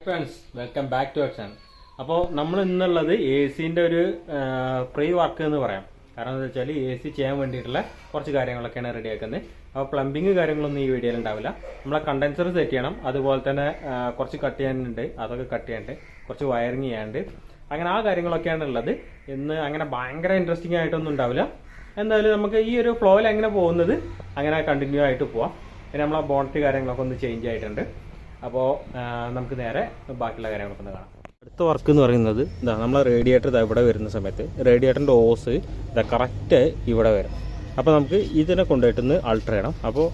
Friends welcome back to our channel. അപ്പോൾ നമ്മൾ ഇന്നുള്ളത് എ സിൻ്റെ ഒരു പ്രീ വർക്ക് എന്ന് പറയാം. കാരണം എന്താ വെച്ചാൽ എ സി ചെയ്യാൻ വേണ്ടിയിട്ടുള്ള കുറച്ച് കാര്യങ്ങളൊക്കെയാണ് റെഡിയാക്കുന്നത്. അപ്പോൾ പ്ലംബിങ് കാര്യങ്ങളൊന്നും ഈ വീഡിയോയിൽ ഉണ്ടാവില്ല. നമ്മളെ കണ്ടൻസർ സെറ്റ് ചെയ്യണം, അതുപോലെ തന്നെ കുറച്ച് കട്ട് ചെയ്യാനുണ്ട്, അതൊക്കെ കട്ട് ചെയ്യാനുണ്ട്, കുറച്ച് വയറിങ് ചെയ്യാനുണ്ട്. അങ്ങനെ ആ കാര്യങ്ങളൊക്കെയാണ് ഉള്ളത്. ഇന്ന് അങ്ങനെ ഭയങ്കര ഇൻട്രസ്റ്റിംഗ് ആയിട്ടൊന്നും ഉണ്ടാവില്ല. എന്തായാലും നമുക്ക് ഈ ഒരു ഫ്ലോയിൽ എങ്ങനെ പോകുന്നത് അങ്ങനെ കണ്ടിന്യൂ ആയിട്ട് പോവാം. പിന്നെ നമ്മളെ ബോണറ്റ് കാര്യങ്ങളൊക്കെ ഒന്ന് ചേഞ്ച് ആയിട്ടുണ്ട്. അപ്പോൾ നമുക്ക് നേരെ ബാക്കിയുള്ള കാര്യങ്ങളൊക്കെ ഒന്ന് കാണാം. അടുത്ത വർക്ക് എന്ന് പറയുന്നത് ഇതാ, നമ്മളെ റേഡിയേറ്റർ ഇതാ ഇവിടെ വരുന്ന സമയത്ത് റേഡിയേറ്ററിൻ്റെ ഓസ് ഇതാ കറക്റ്റ് ഇവിടെ വരും. അപ്പോൾ നമുക്ക് ഇതിനെ കൊണ്ടുപോയിട്ടൊന്ന് അൾട്ടർ ചെയ്യണം. അപ്പോൾ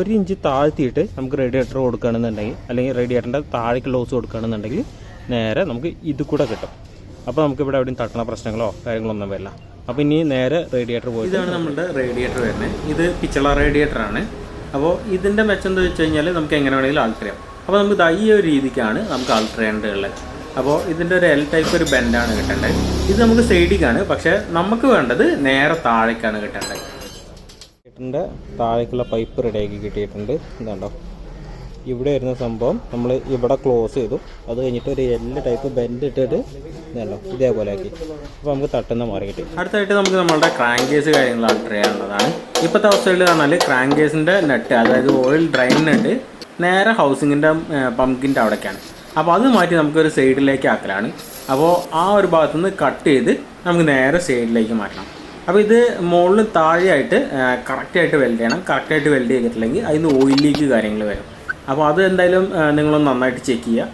ഒരു ഇഞ്ച് താഴ്ത്തിയിട്ട് നമുക്ക് റേഡിയേറ്റർ കൊടുക്കുകയാണെന്നുണ്ടെങ്കിൽ, അല്ലെങ്കിൽ റേഡിയേറ്ററിൻ്റെ താഴേക്കുള്ള ഓസ് കൊടുക്കുകയാണെന്നുണ്ടെങ്കിൽ നേരെ നമുക്ക് ഇത് കൂടെ കിട്ടും. അപ്പോൾ നമുക്ക് ഇവിടെ എവിടെയും തട്ടണ പ്രശ്നങ്ങളോ കാര്യങ്ങളൊന്നും വരില്ല. അപ്പോൾ ഇനി നേരെ റേഡിയേറ്റർ പോയി, ഇതാണ് നമ്മുടെ റേഡിയേറ്റർ വരുന്നത്. ഇത് പിച്ചള റേഡിയേറ്ററാണ്. അപ്പോൾ ഇതിൻ്റെ മെച്ചം എന്താ വെച്ച് കഴിഞ്ഞാൽ നമുക്ക് എങ്ങനെ വേണമെങ്കിലും ആൾട്ടർ ചെയ്യാം. അപ്പോൾ നമുക്ക് ഈ ഒരു രീതിക്കാണ് നമുക്ക് ആൾട്ടർ ചെയ്യേണ്ടതുള്ളത്. അപ്പോൾ ഇതിൻ്റെ ഒരു എൽ ടൈപ്പ് ഒരു ബെൻഡാണ് കിട്ടേണ്ടത്. ഇത് നമുക്ക് സൈഡിക്കാണ്, പക്ഷേ നമുക്ക് വേണ്ടത് നേരെ താഴേക്കാണ് കിട്ടേണ്ടത്. ഇതിൻ്റെ താഴേക്കുള്ള പൈപ്പ് റെഡിയാക്കി കിട്ടിയിട്ടുണ്ട്. ഇതുണ്ടോ, ഇവിടെ വരുന്ന സംഭവം നമ്മൾ ഇവിടെ ക്ലോസ് ചെയ്തു. അത് കഴിഞ്ഞിട്ട് ഒരു എൽ ടൈപ്പ് ബെൻഡ് ഇട്ടിട്ട് ഇതുണ്ടോ ഇതേപോലെ ആക്കി. അപ്പോൾ നമുക്ക് തട്ടുന്ന മാറി കിട്ടി. അടുത്തായിട്ട് നമുക്ക് നമ്മളുടെ ക്രാങ്ക് കേസ് കാര്യങ്ങൾ ആൾട്ടർ ചെയ്യാനുള്ളതാണ്. ഇപ്പോഴത്തെ അവസ്ഥയിൽ പറഞ്ഞാൽ ക്രാങ്ക് കേസിൻ്റെ നെറ്റ്, അതായത് ഓയിൽ ഡ്രൈൻ നെറ്റ് നേരെ ഹൗസിങ്ങിൻ്റെ പമ്പിൻ്റെ അവിടേക്കാണ്. അപ്പോൾ അത് മാറ്റി നമുക്കൊരു സൈഡിലേക്ക് ആക്കലാണ്. അപ്പോൾ ആ ഒരു ഭാഗത്തു നിന്ന് കട്ട് ചെയ്ത് നമുക്ക് നേരെ സൈഡിലേക്ക് മാറ്റണം. അപ്പോൾ ഇത് മുകളിൽ താഴെയായിട്ട് കറക്റ്റായിട്ട് വെൽഡ് ചെയ്യണം. കറക്റ്റായിട്ട് വെൽഡ് ചെയ്തിട്ടില്ലെങ്കിൽ അതിന് ഓയിൽ ലീക്ക് കാര്യങ്ങൾ വരും. അപ്പോൾ അത് എന്തായാലും നിങ്ങളൊന്ന് നന്നായിട്ട് ചെക്ക് ചെയ്യുക.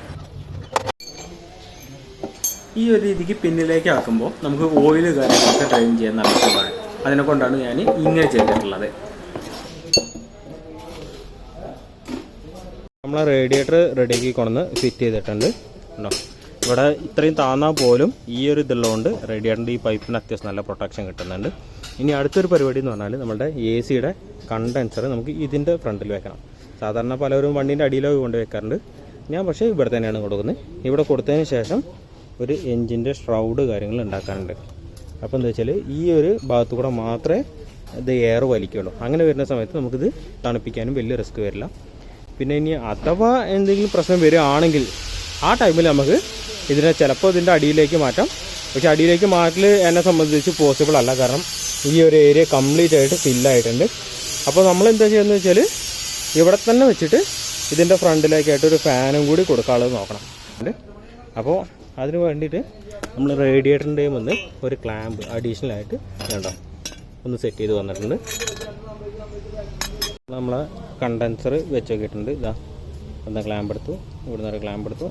ഈ ഒരു രീതിക്ക് പിന്നിലേക്ക് ആക്കുമ്പോൾ നമുക്ക് ഓയിൽ കാര്യങ്ങളൊക്കെ ഡ്രെയിൻ ചെയ്യാൻ നല്ല സുഖമാണ്. അതിനെ കൊണ്ടാണ് ഞാൻ ഇങ്ങനെ ചെയ്തിട്ടുള്ളത്. നമ്മളെ റേഡിയേറ്റർ റെഡിയാക്കി കൊണ്ടുവന്ന് ഫിറ്റ് ചെയ്തിട്ടുണ്ട്. ഉണ്ടോ, ഇവിടെ ഇത്രയും താന്നാൽ പോലും ഈ ഒരു ഇതുള്ളതുകൊണ്ട് റേഡിയേറ്ററിൻ്റെ ഈ പൈപ്പിന് അത്യാവശ്യം നല്ല പ്രൊട്ടക്ഷൻ കിട്ടുന്നുണ്ട്. ഇനി അടുത്തൊരു പരിപാടി എന്ന് പറഞ്ഞാൽ നമ്മുടെ എ സിയുടെ കണ്ടൻസർ നമുക്ക് ഇതിൻ്റെ ഫ്രണ്ടിൽ വെക്കണം. സാധാരണ പലരും വണ്ടീൻ്റെ അടിയിലൊക്കെ കൊണ്ട് വെക്കാറുണ്ട്. ഞാൻ പക്ഷേ ഇവിടെ തന്നെയാണ് കൊടുക്കുന്നത്. ഇവിടെ കൊടുത്തതിന് ശേഷം ഒരു എൻജിൻ്റെ ഷ്രൗഡ് കാര്യങ്ങൾ ഉണ്ടാക്കാനുണ്ട്. അപ്പോൾ എന്താ വെച്ചാൽ ഈ ഒരു ഭാഗത്തു കൂടെ മാത്രമേ ഇത് എയർ വലിക്കുള്ളൂ. അങ്ങനെ വരുന്ന സമയത്ത് നമുക്കിത് തണുപ്പിക്കാനും വലിയ റിസ്ക് വരില്ല. പിന്നെ ഇനി അഥവാ എന്തെങ്കിലും പ്രശ്നം വരികയാണെങ്കിൽ ആ ടൈമിൽ നമുക്ക് ഇതിനെ ചിലപ്പോൾ ഇതിൻ്റെ അടിയിലേക്ക് മാറ്റാം. പക്ഷേ അടിയിലേക്ക് മാറ്റൽ എന്നെ സംബന്ധിച്ച് പോസിബിൾ അല്ല. കാരണം ഈ ഒരു ഏരിയ കംപ്ലീറ്റ് ആയിട്ട് ഫില്ലായിട്ടുണ്ട്. അപ്പോൾ നമ്മൾ എന്താ ചെയ്യുന്നത് വെച്ചാൽ ഇവിടെ തന്നെ വെച്ചിട്ട് ഇതിൻ്റെ ഫ്രണ്ടിലേക്കായിട്ടൊരു ഫാനും കൂടി കൊടുക്കാനുള്ളത് നോക്കണം. അപ്പോൾ അതിന് വേണ്ടിയിട്ട് നമ്മൾ റേഡിയേറ്ററിൻ്റെയും ഒന്ന് ഒരു ക്ലാമ്പ് അഡീഷണലായിട്ട് വേണ്ട ഒന്ന് സെറ്റ് ചെയ്ത് വന്നിട്ടുണ്ട്. നമ്മൾ കണ്ടൻസർ വെച്ച് നോക്കിയിട്ടുണ്ട്. ഇതാ ഒന്ന് ക്ലാമ്പ് എടുത്തു, ഇവിടുന്ന് ഒരു ക്ലാമ്പ് എടുത്തു.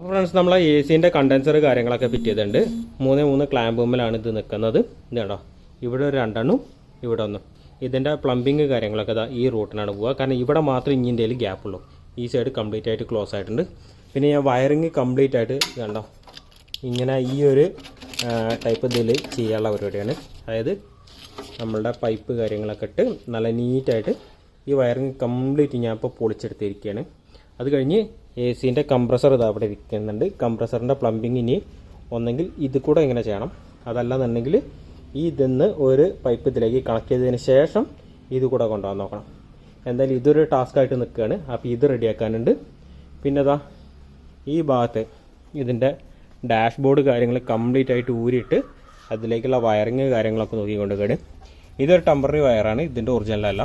ഫ്രണ്ട്സ്, നമ്മൾ എ സിൻ്റെ കണ്ടൻസർ കാര്യങ്ങളൊക്കെ ഫിറ്റ് ചെയ്തിട്ടുണ്ട്. 3 ക്ലാമ്പുമ്മിലാണ് ഇത് നിൽക്കുന്നത്. ഇതാണോ, ഇവിടെ ഒരു 2 ഇവിടെ 1. ഇതിൻ്റെ പ്ലംബിങ് കാര്യങ്ങളൊക്കെ ഇതാ ഈ റൂട്ടിനാണ് പോവുക. കാരണം ഇവിടെ മാത്രമേ ഇഞ്ചിൻ്റെ ഗ്യാപ്പുള്ളൂ. ഈ സൈഡ് കംപ്ലീറ്റ് ആയിട്ട് ക്ലോസ് ആയിട്ടുണ്ട്. പിന്നെ ഞാൻ വയറിങ് കംപ്ലീറ്റ് ആയിട്ട് കണ്ടോ ഇങ്ങനെ ഈ ഒരു ടൈപ്പ് ഇതിൽ ചെയ്യാനുള്ള പരിപാടിയാണ്. അതായത് നമ്മളുടെ പൈപ്പ് കാര്യങ്ങളൊക്കെ ഇട്ട് നല്ല നീറ്റായിട്ട് ഈ വയറിങ് കംപ്ലീറ്റ് ഞാൻ ഇപ്പോൾ പൊളിച്ചെടുത്തിരിക്കുകയാണ്. അത് കഴിഞ്ഞ് എ സിൻ്റെ കംപ്രസർ ഇത് അവിടെ ഇരിക്കുന്നുണ്ട്. കംപ്രസറിൻ്റെ പ്ലംബിങ് ഇനി ഒന്നെങ്കിൽ ഇത് കൂടെ ഇങ്ങനെ ചെയ്യണം, അതല്ലാന്നുണ്ടെങ്കിൽ ഈ ഇതിന്ന് ഒരു പൈപ്പ് ഇതിലേക്ക് കണക്ട് ചെയ്തതിന് ശേഷം ഇത് കൂടെ കൊണ്ടുപോകാൻ നോക്കണം. എന്തായാലും ഇതൊരു ടാസ്ക്കായിട്ട് നിൽക്കുകയാണ്. അപ്പോൾ ഇത് റെഡിയാക്കാനുണ്ട്. പിന്നെ അതാ ഈ ഭാഗത്ത് ഇതിൻ്റെ ഡാഷ്ബോർഡ് കാര്യങ്ങൾ കംപ്ലീറ്റ് ആയിട്ട് ഊരിയിട്ട് അതിലേക്കുള്ള വയറിങ് കാര്യങ്ങളൊക്കെ നോക്കിക്കൊണ്ടിരിക്കുകയാണ്. ഇതൊരു ടെമ്പററി വയറാണ്, ഇതിൻ്റെ ഒറിജിനലല്ല.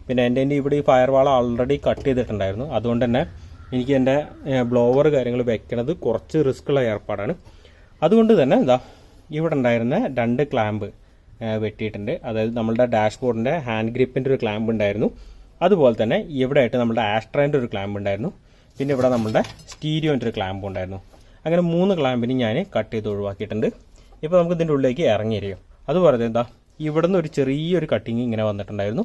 പിന്നെ എൻ്റെ ഇവിടെ ഈ ഫയർ വാൾ ഓൾറെഡി കട്ട് ചെയ്തിട്ടുണ്ടായിരുന്നു. അതുകൊണ്ട് തന്നെ എനിക്ക് എൻ്റെ ബ്ലോവർ കാര്യങ്ങൾ വെക്കണത് കുറച്ച് റിസ്ക്കുള്ള ഏർപ്പാടാണ്. അതുകൊണ്ട് തന്നെ എന്താ ഇവിടെ ഉണ്ടായിരുന്ന 2 ക്ലാമ്പ് വെട്ടിയിട്ടുണ്ട്. അതായത് നമ്മളുടെ ഡാഷ്ബോർഡിൻ്റെ ഹാൻഡ് ഗ്രിപ്പിൻ്റെ ഒരു ക്ലാമ്പ് ഉണ്ടായിരുന്നു. അതുപോലെ തന്നെ ഇവിടെ ആയിട്ട് നമ്മുടെ ആസ്ട്രേൻ്റെ ഒരു ക്ലാമ്പ് ഉണ്ടായിരുന്നു. പിന്നെ ഇവിടെ നമ്മുടെ സ്റ്റീരിയോൻ്റെ ഒരു ക്ലാമ്പ് ഉണ്ടായിരുന്നു. അങ്ങനെ 3 ക്ലാമ്പിന് ഞാൻ കട്ട് ചെയ്ത് ഒഴിവാക്കിയിട്ടുണ്ട്. ഇപ്പോൾ നമുക്ക് ഇതിൻ്റെ ഉള്ളിലേക്ക് ഇറങ്ങിയിരിക്കും. അതുപോലെ എന്താ ഇവിടെ നിന്ന് ഒരു ചെറിയൊരു കട്ടിങ് ഇങ്ങനെ വന്നിട്ടുണ്ടായിരുന്നു.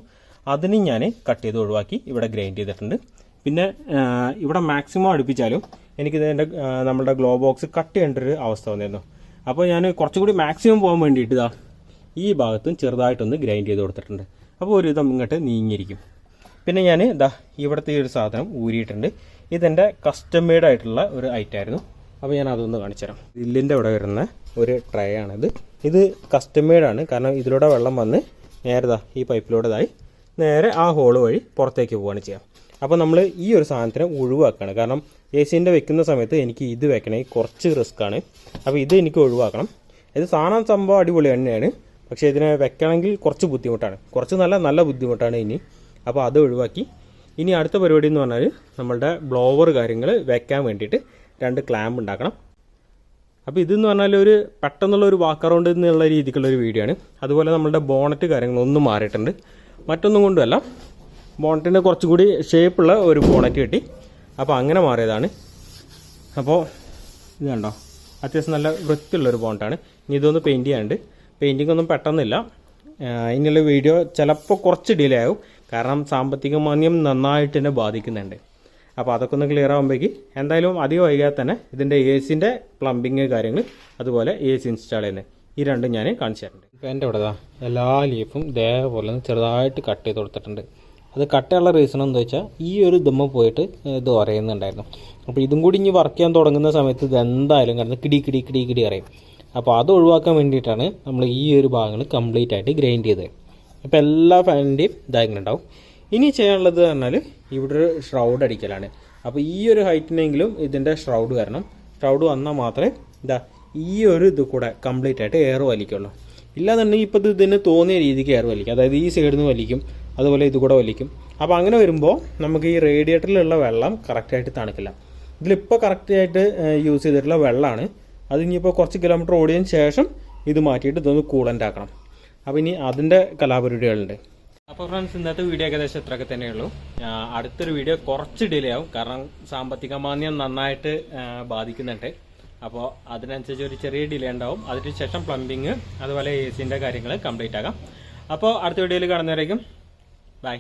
അതിന് ഞാൻ കട്ട് ചെയ്ത് ഒഴിവാക്കി ഇവിടെ ഗ്രൈൻഡ് ചെയ്തിട്ടുണ്ട്. പിന്നെ ഇവിടെ മാക്സിമം അടുപ്പിച്ചാലും എനിക്കിതിൻ്റെ നമ്മുടെ ഗ്ലോ ബോക്സ് കട്ട് ചെയ്യേണ്ട ഒരു അവസ്ഥ വന്നിരുന്നു. അപ്പോൾ ഞാൻ കുറച്ചുകൂടി മാക്സിമം പോകാൻ വേണ്ടിയിട്ട് ഇതാ ഈ ഭാഗത്തും ചെറുതായിട്ടൊന്ന് ഗ്രൈൻഡ് ചെയ്ത് കൊടുത്തിട്ടുണ്ട്. അപ്പോൾ ഒരു വിധം ഇങ്ങോട്ട് നീങ്ങിയിരിക്കും. പിന്നെ ഞാൻ ഇതാ ഇവിടുത്തെ ഈ ഒരു സാധനം ഊരിയിട്ടുണ്ട്. ഇതെൻ്റെ കസ്റ്റം മെയ്ഡ് ആയിട്ടുള്ള ഒരു ഐറ്റം ആയിരുന്നു. അപ്പോൾ ഞാൻ അതൊന്ന് കാണിച്ചു തരാം. ഗ്രില്ലിൻ്റെ അവിടെ വരുന്ന ഒരു ട്രേ ആണിത്. ഇത് കസ്റ്റം മെയ്ഡാണ്. കാരണം ഇതിലൂടെ വെള്ളം വന്ന് നേരെ ഈ പൈപ്പിലൂടെ നേരെ ആ ഹോള് വഴി പുറത്തേക്ക് പോവുകയാണ് ചെയ്യുക. അപ്പോൾ നമ്മൾ ഈ ഒരു സാധനത്തിനെ ഒഴിവാക്കുകയാണ്. കാരണം എ സിൻ്റെ വെക്കുന്ന സമയത്ത് എനിക്ക് ഇത് വെക്കണമെങ്കിൽ കുറച്ച് റിസ്ക്കാണ്. അപ്പോൾ ഇത് എനിക്ക് ഒഴിവാക്കണം. ഇത് സാധനം സംഭവം അടിപൊളി തന്നെയാണ്, പക്ഷേ ഇതിനെ വെക്കണമെങ്കിൽ കുറച്ച് ബുദ്ധിമുട്ടാണ്, കുറച്ച് നല്ല ബുദ്ധിമുട്ടാണ് ഇനി. അപ്പോൾ അത് ഒഴിവാക്കി ഇനി അടുത്ത പരിപാടി എന്ന് പറഞ്ഞാൽ നമ്മളുടെ ബ്ലോവർ കാര്യങ്ങൾ വെക്കാൻ വേണ്ടിയിട്ട് 2 ക്ലാമ്പ് ഉണ്ടാക്കണം. അപ്പോൾ ഇതെന്ന് പറഞ്ഞാൽ ഒരു പെട്ടെന്നുള്ള ഒരു വാക്ക് അറൗണ്ട് എന്നുള്ള രീതിക്കുള്ളൊരു വീഡിയോ ആണ്. അതുപോലെ നമ്മളുടെ ബോണറ്റ് കാര്യങ്ങളൊന്നും മാറിയിട്ടുണ്ട്, മറ്റൊന്നും കൊണ്ടുമല്ല, ബോണറ്റിന് കുറച്ചുകൂടി ഷേപ്പുള്ള ഒരു ബോണറ്റ് കിട്ടി. അപ്പോൾ അങ്ങനെ മാറിയതാണ്. അപ്പോൾ ഇത് കണ്ടോ, അത്യാവശ്യം നല്ല വൃത്തിയുള്ളൊരു ബോണറ്റാണ്. ഇനി ഇതൊന്ന് പെയിൻറ്റ് ചെയ്യാനുണ്ട്. പെയിൻറ്റിംഗ് ഒന്നും പെട്ടെന്നില്ല, ഇനിയുള്ള വീഡിയോ ചിലപ്പോൾ കുറച്ച് ഡിലേ ആവും, കാരണം സാമ്പത്തിക മാന്ദ്യം നന്നായിട്ട് തന്നെ ബാധിക്കുന്നുണ്ട്. അപ്പോൾ അതൊക്കെ ഒന്ന് ക്ലിയർ ആകുമ്പോഴേക്ക് എന്തായാലും അധികം വൈകാതെ തന്നെ ഇതിൻ്റെ എ സിൻ്റെ പ്ലംബിങ് കാര്യങ്ങൾ അതുപോലെ എ സി ഇൻസ്റ്റാൾ ചെയ്യുന്നത് ഈ രണ്ടും ഞാൻ കാണിച്ചു തരുന്നുണ്ട്. ഇപ്പോൾ എൻ്റെ ഇവിടെ എല്ലാ ലീഫും ഇതേപോലെ ചെറുതായിട്ട് കട്ട് ചെയ്ത് കൊടുത്തിട്ടുണ്ട്. അത് കട്ട് ചെയ്യാനുള്ള റീസൺ എന്താ വെച്ചാൽ ഈ ഒരു ദമ്മ പോയിട്ട് ഇത് അറിയുന്നുണ്ടായിരുന്നു. അപ്പോൾ ഇതും കൂടി ഇനി വർക്ക് ചെയ്യാൻ തുടങ്ങുന്ന സമയത്ത് ഇത് എന്തായാലും കിടന്ന് കിടി അറിയും. അപ്പോൾ അത് ഒഴിവാക്കാൻ വേണ്ടിയിട്ടാണ് നമ്മൾ ഈ ഒരു ഭാഗങ്ങൾ കംപ്ലീറ്റ് ആയിട്ട് ഗ്രൈൻഡ് ചെയ്തത്. അപ്പോൾ എല്ലാ ഫാനിൻ്റെയും ഇതായിട്ടുണ്ടാവും. ഇനി ചെയ്യാനുള്ളത് പറഞ്ഞാൽ ഇവിടെ ഒരു ഷ്രൗഡ് അടിക്കലാണ്. അപ്പോൾ ഈ ഒരു ഹൈറ്റിനെങ്കിലും ഇതിൻ്റെ ഷ്രൗഡ് വരണം. ഷ്രൗഡ് വന്നാൽ മാത്രമേ ഈ ഒരു ഇത് കൂടെ കംപ്ലീറ്റ് ആയിട്ട് എയർ വലിക്കുള്ളൂ. ഇല്ലാന്നുണ്ടെങ്കിൽ ഇപ്പോൾ ഇതിന് തോന്നിയ രീതിക്ക് എയർ വലിക്കും, അതായത് ഈ സൈഡിൽ നിന്ന് വലിക്കും, അതുപോലെ ഇത് കൂടെ വലിക്കും. അപ്പോൾ അങ്ങനെ വരുമ്പോൾ നമുക്ക് ഈ റേഡിയേറ്ററിലുള്ള വെള്ളം കറക്റ്റായിട്ട് തണുക്കില്ല. ഇതിലിപ്പോൾ കറക്റ്റായിട്ട് യൂസ് ചെയ്തിട്ടുള്ള വെള്ളമാണ്. അത് ഇനിയിപ്പോൾ കുറച്ച് കിലോമീറ്റർ ഓടിയതിന് ശേഷം ഇത് മാറ്റിയിട്ട് ഇതൊന്ന് കൂളൻ്റ് ആക്കണം. അപ്പോൾ ഇനി അതിൻ്റെ കലാപരിപാടികളുണ്ട്. അപ്പോൾ ഫ്രണ്ട്സ്, ഇന്നത്തെ വീഡിയോ ഏകദേശം ഇത്രയൊക്കെ തന്നെയുള്ളൂ. അടുത്തൊരു വീഡിയോ കുറച്ച് ഡിലേ ആവും, കാരണം സാമ്പത്തിക മാന്ദ്യം നന്നായിട്ട് ബാധിക്കുന്നുണ്ട്. അപ്പോൾ അതിനനുസരിച്ച് ഒരു ചെറിയ ഡിലേ ഉണ്ടാവും. അതിനുശേഷം പ്ലംബിങ് അതുപോലെ എ സിൻ്റെ കാര്യങ്ങൾ കംപ്ലീറ്റ് ആകാം. അപ്പോൾ അടുത്ത വീഡിയോയിൽ കാണുന്നവരേക്കും ബൈ.